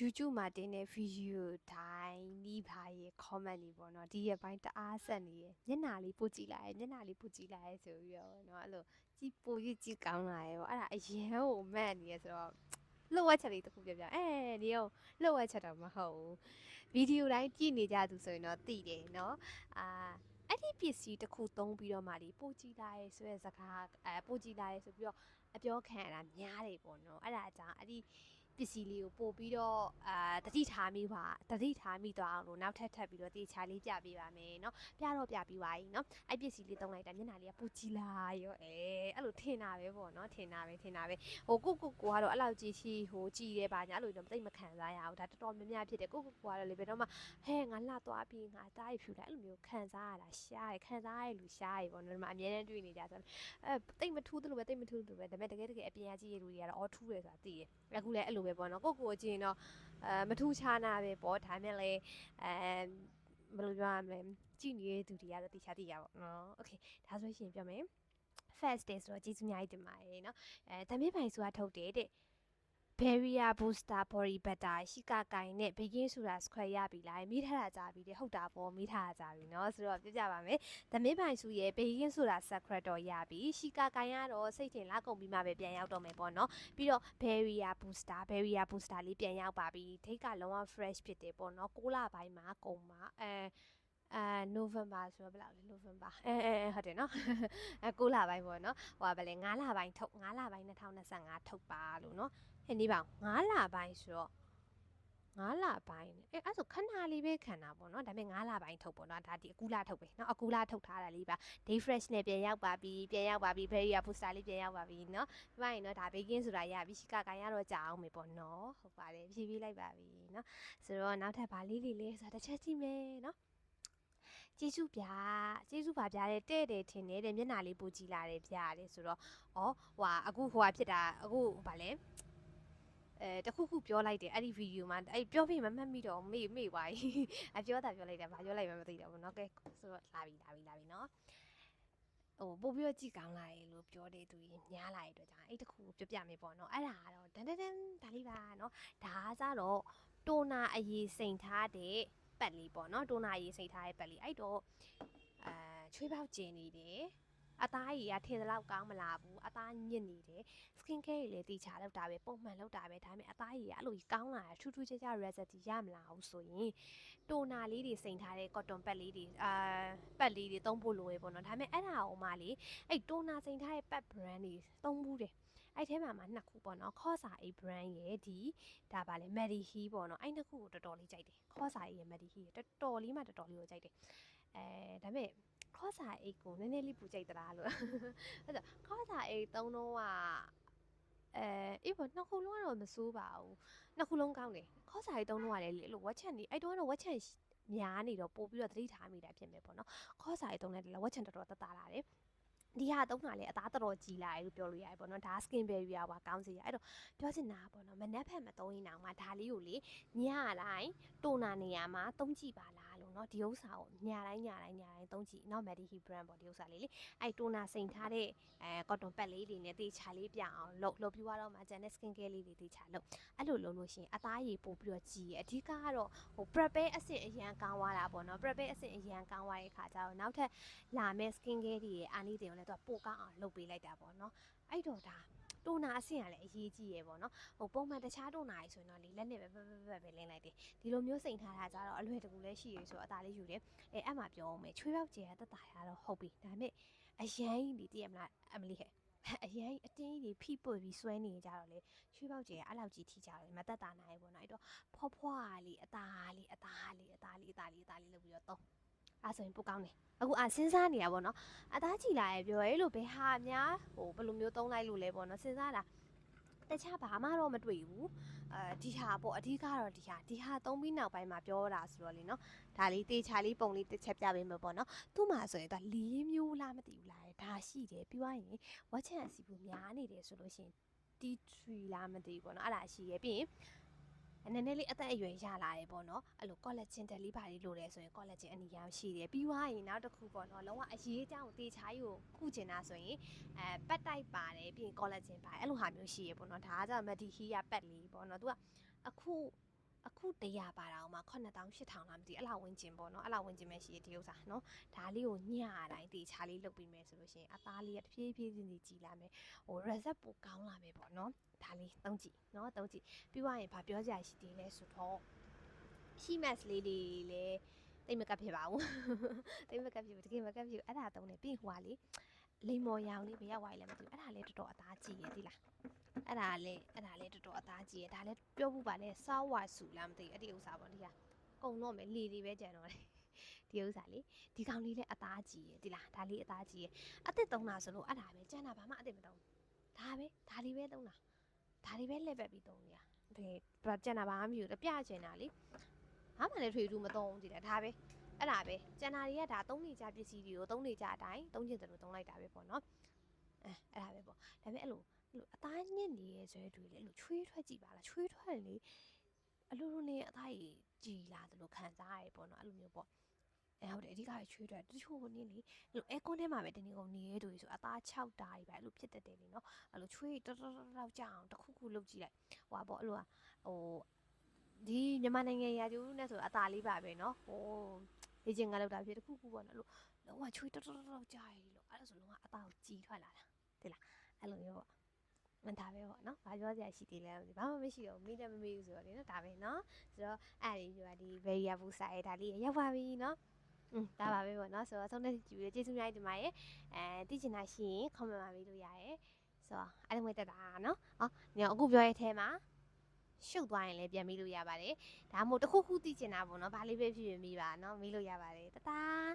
YouTube မှာတင်တဲ့ video တိုင်းနီးပါရဲ့ comment လေးပေါ့နော်ဒီရဲ့ဘိုင်းတအားဆက်နေရဲ့မျက်နှာလေးပို့ကြည့်လိုက်ရဲ့မျက်နှာလေးပို့ကြည့်လိုက်ရဲ့ဆိုပြီးတော့နော်အဲ့လိုကြည့်ပို့ကြည့်ကောင်းလာရဲ့ပေါ့အဲ့ဒါအရန်ကိုမတ်နေရဲ့ဆိုတော့လှုပ်ဝက်ချက်လေးတစ်ခုပြပြဒီရောလှုပ်ဝက်ချက်တော့မဟုတ်ဘူးဗီဒီယိုတိုင်းကြည့်နေကြသူဆိုရင်တော့သိတယ်နော်အဲ့ဒီပစ္စည်းတစ်ခုသုံးပြီးတော့မှဒီပို့ကြည့်လိုက်ရဲ့ဆိုတဲ့စကားပို့ကြည့်လိုက်ရဲ့ဆိုပြီးတော့အပြောခံရတာများတယ်ပေါ့နော်အဲ့ဒါအကြောင်းအဲ့ဒီပစ္စည်းလေးကိုပို့ပြီးတော့တတိထားမိသွားအောင်လို့နောက်ထပ်ပြီးတော့တေချာလေးပြပေးပါမယ်เนาะပြပြီးပါပြီเนาะအဲ့ပစ္စည်းလေးသုံးလိုက်တာမျက်နှာလေးကပူကြည့်လာရောအဲ့လိုထင်တာပဲပေါ့เนาะထင်တာပဲဟိုကိုကတော့အဲ့လောက်ကြည့်ရှိဟိုကြည်တယ်ပါညာအဲ့လိုတော့တိတ်မခံစားရဘူးဒါတော်တော်များများဖြစ်တယ်ကိုကတော့လေဘယ်တော့မှဟဲငါလှသွားပြီးငါတားရဖြူလိုက်အဲ့လိုမျိုးခံစားရတာရှားရခံစားရလူရှားရပေါ့เนาะဒီမှာအများနဲ့တွေ့နေကြဆိုတိတ်မထူးသလိုပဲဒါပေမဲ့တကယ်အပြင်ကကြည့်ရလူတွေကတော့အော်ထူးတယ်ဆိုတာသိတယ်အခုလည်းအဲ့လိုပဲပေါ့နော်ကိုချင်းတော့မထူးခြားနာပဲပေါ့ဒါမဲ့လည်းဘယ်လိုပြောရမလဲကြည့်နေတဲ့သူတွေကတော့တေချာသိရပါတော့နော်โอเคဒါဆိုရှင်ပြောမယ် first day ဆိုတော့ကျေးဇူးအများကြီးတင်ပါတယ်เนาะတမင်းပိုင်ဆိုတာထုတ်တယ်တဲ့ Barrier Booster Body Butter ရှိကကိုင်နဲ့ Begin ဆိုတာ square ရပြီလားမိထားတာကြာပြီတဲ့ဟုတ်တာပေါ့မိထားတာကြာပြီเนาะဆိုတော့ပြပါမယ်သမင်းပိုင်စုရဲ့ Begin ဆိုတာ secret တော့ရပြီရှိကကိုင်ကတော့စိတ်ထင်လာကုန်ပြီးမှပဲပြန်ရောက်တော့မယ်ပေါ့เนาะပြီးတော့ Barrier Booster လေးပြန်ရောက်ပါပြီထိတ်ကလုံးဝ fresh ဖြစ်တယ်ပေါ့เนาะ6လပိုင်းမှာကုန်မှာNovember ဆိုတော့ဘယ်လောက်လဲ November ဟုတ်တယ်နော်6လပိုင်းပေါ့နော်ဟိုကဘယ်လဲ9လပိုင်းထုတ်9လပိုင်း2025ထုတ်ပါလို့နော်ဟဲ့နေပါ9လပိုင်းဆိုတော့9လပိုင်းအဲ့ဆိုခဏလေးပဲခံတာပေါ့နော်ဒါပေမဲ့9လပိုင်းထုတ်ပေါ့နော်ဒါဒီအကူလာထုတ်ပဲနော်အကူလာထုတ်ထားတာလေးပါ day fresh နဲ့ပြန်ရောက်ပါပြီ barrier booster လေးပြန်ရောက်ပါပြီနော်ဒီမှာရင်တော့ဒါ baking ဆိုတာရပြီရှိကကန်ရတော့ကြာအောင်မယ်ပေါ့နော်ဟုတ်ပါတယ်ဖြည်းဖြည်းလိုက်ပါပြီနော်ဆိုတော့နောက်ထပ်ဗာလေးလေးဆိုတာတစ်ချက်ကြည့်မယ်နော်ကျေးဇူးပါဗျာတဲ့တယ်ထင်တယ်မျက်နှာလေးပူကြည့်လာတယ်ဗျာတဲ့ဆိုတော့ဟွာအခုဟိုဟာဖြစ်တာအခုဗာလဲတခုခုပြောလိုက်တယ်အဲ့ဒီဗီဒီယိုမှာအဲ့ပြောပြီးမှမှတ်မိတော့မေ့သွားပြီအပြောတာပြောလိုက်တယ်ဘာပြောလိုက်မှမသိတော့ဘူးเนาะကဲဆိုတော့လာပြီเนาะဟိုပို့ပြီးတော့ကြည့်ကောင်းလာရေလို့ပြောတဲ့သူကြီးများလာတဲ့အတွက်ကြောင့်အဲ့တခုကိုပြမယ်ပေါ့နော်အဲ့ဒါကတော့ဒန်ဒါလေးပါနော်ဒါကတော့တိုနာအရေးစိန်ထားတဲ့ပတ်လေးပေါ့နော်တိုနာအရေးစိန်ထားတဲ့ပတ်လေးအဲ့တော့ချွေးပေါက်ကျင်နေတယ်အသားကြီးကထင်သလောက်ကောင်းမလာဘူးအသားညစ်နေတယ် skin care တွေလည်းတီချာလောက်တာပဲပုံမှန်လောက်တာပဲဒါပေမဲ့အသားကြီးကအဲ့လိုကြီးကောင်းလာတာထူးခြား recipe ရမလာဘူးဆိုရင်တိုနာလေးတွေစိန်ထားတဲ့ cotton pad လေးတွေပတ်လေးတွေသုံးဖို့လိုရပေါ့နော်ဒါပေမဲ့အဲ့ဒါအောင်မှလေအဲ့တိုနာစိန်ထားတဲ့ pad brand တွေသုံးဘူးတယ်အဲ့ထဲမှာနှစ်ခုပေါ့နော်ခေါ်စာ8 brand ရဲ့ဒီဒါပါလေ Medihe ပေါ့နော်အဲ့နှစ်ခုကိုတော်တော်လေးကြိုက်တယ်ခေါ်စာ8ရဲ့ Medihe တော်တော်လေးကိုကြိုက်တယ်ဒါပေမဲ့ခေါ်စာ8ကိုနည်းနည်းလေးပူကြိုက်သလားလို့အဲ့ဒါခေါ်စာ8သုံးတော့အေးပေါ့နှစ်ခုလုံးကတော့မဆိုးပါဘူးနှစ်ခုလုံးကောင်းတယ်ခေါ်စာ8သုံးတော့လည်းအဲ့လိုဝက်ချက်နေအဲ့တော့ဝက်ချက်များနေတော့ပို့ပြီးတော့သတိထားမိတာဖြစ်မယ်ပေါ့နော်ခေါ်စာ8သုံးလည်းဝက်ချက်တော်တော်တတလာတယ်ဒီဟာသုံးတာလေအသားတော်တော်ကြီးလာတယ်လို့ပြောလို့ရတယ်ပေါ့နော်ဒါ skin barrier ပါကောင်းစေရအဲ့တော့ပြောချင်တာပေါ့နော်မနက်ဖက်မသုံးရင်တော့မှဒါလေးကိုလေညတိုင်းတိုနာနေရာမှာသုံးကြည့်ပါလားလို့နော်ဒီဥစ္စာကိုညတိုင်းသုံးကြည့်နော် Medihe brand ပေါ့ဒီဥစ္စာလေးလေအဲ့တိုနာစိန်ထားတဲ့cotton pad လေးတွေနဲ့တေချာလေးပြအောင်လုပ်ပြီးတော့မှကျန်တဲ့ skin care လေးတွေတေချာလုပ်အဲ့လိုလုပ်လို့ရှိရင်အသားရည်ပို့ပြီးတော့ကြီးရအဓိကကတော့ဟို prep အဆင့်အရန်ကောင်းသွားတာပေါ့နော် prep အဆင့်အရန်ကောင်းသွားတဲ့ခါကျတော့နောက်ထပ်လာမဲ့ skin care တွေရဲ့အာနိသင်ကိုလည်းသူကပိုကောင်းအောင်လုပ်ပေးလိုက်တာပေါ့နော်အဲ့တော့ဒါတိုနာအဆင့်ကလည်းအရေးကြီးရယ်ပေါ့နော်ဟိုပုံမှန်တခြားတိုနာကြီးဆိုရင်တော့လေလက်နဲ့ပဲလင်းလိုက်တယ်ဒီလိုမျိုးစိန်ထားတာကြတော့အလွယ်တကူလည်းရှိရဆိုတော့အသာလေးယူတယ်အဲ့မှာပြောအောင်မယ်ချွေးပေါက်ကျဲတက်တာရတော့ဟုတ်ပြီဒါပေမဲ့အရန်ကြီးဒီတည်ရမလားအမလီဟဲ့အရင်အတင်းကြီးဖိပွေပြီးဆွဲနေကြတော့လေချွေးပေါက်ကျဲအဲ့လောက်ကြီးထိကြတယ်မတက်တာနိုင်ဘူးပေါ့နော်အဲ့တော့ဖွားလေးအသားလေးလုပ်ပြီးတော့တော့အဲ့ဆိုရင်ပိုကောင်းတယ်အခုစဉ်းစားနေရပါတော့အသားကြည်လာရဲ့ပြောရဲလို့ဘယ်ဟာများဟိုဘယ်လိုမျိုးသုံးလိုက်လို့လဲပေါ့နော်စဉ်းစားတာတခြားဘာမှတော့မတွေ့ဘူးဒီဟာပေါ့အဓိကတော့ဒီဟာသုံးပြီးနောက်ပိုင်းမှာပြောတာဆိုတော့လေနော်ဒါလေးတေချာလေးပုံလေးတစ်ချက်ပြပေးမယ်ပေါ့နော်သူ့မှာဆိုရင်ဒါ၄မျိုးလားမသိဘူးလားဒါရှိတယ်ပြီးသွားရင်ဝက်ချန်စီဘူးများနေတယ်ဆိုလို့ရှိရင် T3 လားမသိဘူးပေါ့နော်အဲ့ဒါရှိရပြီးရင်နည်းနည်းလေးအသက်အရွယ်ရလာတယ်ပေါ့နော်အဲ့လို collagen တက်လေးပါလေးလိုတယ်ဆိုရင် collagen အနီရောင်ရှိတယ်ပြီးသွားရင်နောက်တစ်ခုပေါ့နော်လုံးဝအရေးအကြောင်းကိုတေချာကြီးကိုခုကျင်တာဆိုရင်ပတ်တိုက်ပါတယ်ပြီးရင် collagen ပါတယ်အဲ့လိုဟာမျိုးရှိရပေါ့နော်ဒါကကြောင့် Medihe ကပတ်လေးပေါ့နော်သူကအခု အခု100ပါတာအောင်မှာ9000 8000လားမသိအဲ့လောက်ဝင်ကျင်ပေါ့နော်အဲ့လောက်ဝင်ကျင်မဲ့ရှိတဲ့ဒီဥစ္စာနော်ဒါလေးကိုညတိုင်းတေချာလေးလုပ်ပြီးမယ်ဆိုလို့ရှိရင်အသားလေးကတဖြည်းဖြည်းချင်းကြီးလာမယ်ဟို result ပိုကောင်းလာမယ်ပေါ့နော်ဒါလေးသုံးကြည့်နော်သုံးကြည့်ပြီးွားရင်ဗာပြောကြရရှိသေးလဲဆိုတော့ရှိမတ်လေးတွေလည်းတိတ်မကပ်ဖြစ်ပါဘူးတိတ်မကပ်ဖြစ်ဘူးတကယ်မကပ်ဖြစ်ဘူးအဲ့ဒါသုံးတယ်ပြီးဟွာလေးလိမ္မော်ရောင်လေးဘယ်ရောက်သွားလဲမသိဘူးအဲ့ဒါလည်းတော်တော်အသားကြီးရည်ဒီလားအဲ့ဒါလည်းတော်တော်အသားကြီးရယ်ဒါလည်းပြောဖို့ပါလဲစားဝါစုလားမသိအဲ့ဒီဥစ္စာပေါ့ဒီဟာကုံတော့မယ်လေတွေပဲကြံတော့တယ်ဒီဥစ္စာလေးဒီကောင်လေးလည်းအသားကြီးရယ်ဒီလားဒါလေးအသားကြီးရယ်အစ်စ်သုံးတာဆိုလို့အဲ့ဒါပဲကြံတာဘာမှအစ်စ်မသုံးဒါပဲဒါလေးပဲသုံးတာဒါလေးပဲလှည့်ပက်ပြီးသုံးနေတာဒီကြံတာဘာမှမဖြစ်ဘူးပြချင်တာလေဘာမှလည်းထွေထူးမသုံးဘူးဒီလားဒါပဲအဲ့ဒါပဲကြံတာတွေကဒါသုံးနေကြပစ္စည်းတွေကိုသုံးနေကြအတိုင်းသုံးချင်တယ်လို့သုံးလိုက်တာပဲပေါ့နော်အဲ့ဒါပဲပေါ့ဒါပေမဲ့အဲ့လိုအသားညစ်နေရဲဆိုတွေလေအဲ့လိုချွေးထွက်ကြည့်ပါလားချွေးထွက်လေအလိုလိုနေအသားကြီးကြည်လာတယ်လို့ခံစားရတယ်ပေါ့နော်အဲ့လိုမျိုးပေါ့ဟုတ်တယ်အဓိကချွေးထွက်တချို့နေလေအဲ့လိုအဲကွန်းထဲမှာပဲတင်းနေကုန်နေရဲတူဆိုအသား6တာကြီးပဲအဲ့လိုဖြစ်တတ်တယ်လေနော်အဲ့လိုချွေးတော်ကြအောင်တစ်ခုခုလုပ်ကြည့်လိုက်ဟိုပါပေါ့အဲ့လိုဟိုဒီမြန်မာနိုင်ငံရာကျိုးနဲ့ဆိုအသားလေးပါပဲနော်ဟိုလေ့ကျင့်ခန်းလောက်တာဖြစ်တစ်ခုခုပေါ့နော်အဲ့လိုလုံးဝချွေးတော်ကြာရည်လို့အဲ့ဒါဆိုလုံးဝအသားကိုကြီးထွက်လာတာသိလားအဲ့လိုမျိုးပေါ့ဒါပဲပေါ့နော်ဘာပြောစရာရှိသေးလဲဘာမှမရှိတော့မိတယ်မမေးဘူးဆိုတော့လေနော်ဒါပဲနော်ဆိုတော့အဲ့ဒီကဒီ variable size ဒါလေးရောက်ပါပြီနော်ဒါပါပဲပေါ့နော်ဆိုတော့ဆုံးတဲ့ကြည့်ပြီးကျေးဇူးများတင်ပါတယ်သိချင်တာရှိရင် comment မှာပေးလို့ရတယ်ဆိုတော့အဲ့လိုမျိုးတက်တာနော်ညအခုပြောရဲ့အထဲမှာရှုပ်သွားရင်လည်းပြန်မေးလို့ရပါတယ်ဒါမှမဟုတ်တစ်ခုခုသိချင်တာပေါ့နော်ဘာလေးပဲဖြစ်ဖြစ်မေးပါနော်မေးလို့ရပါတယ်တတား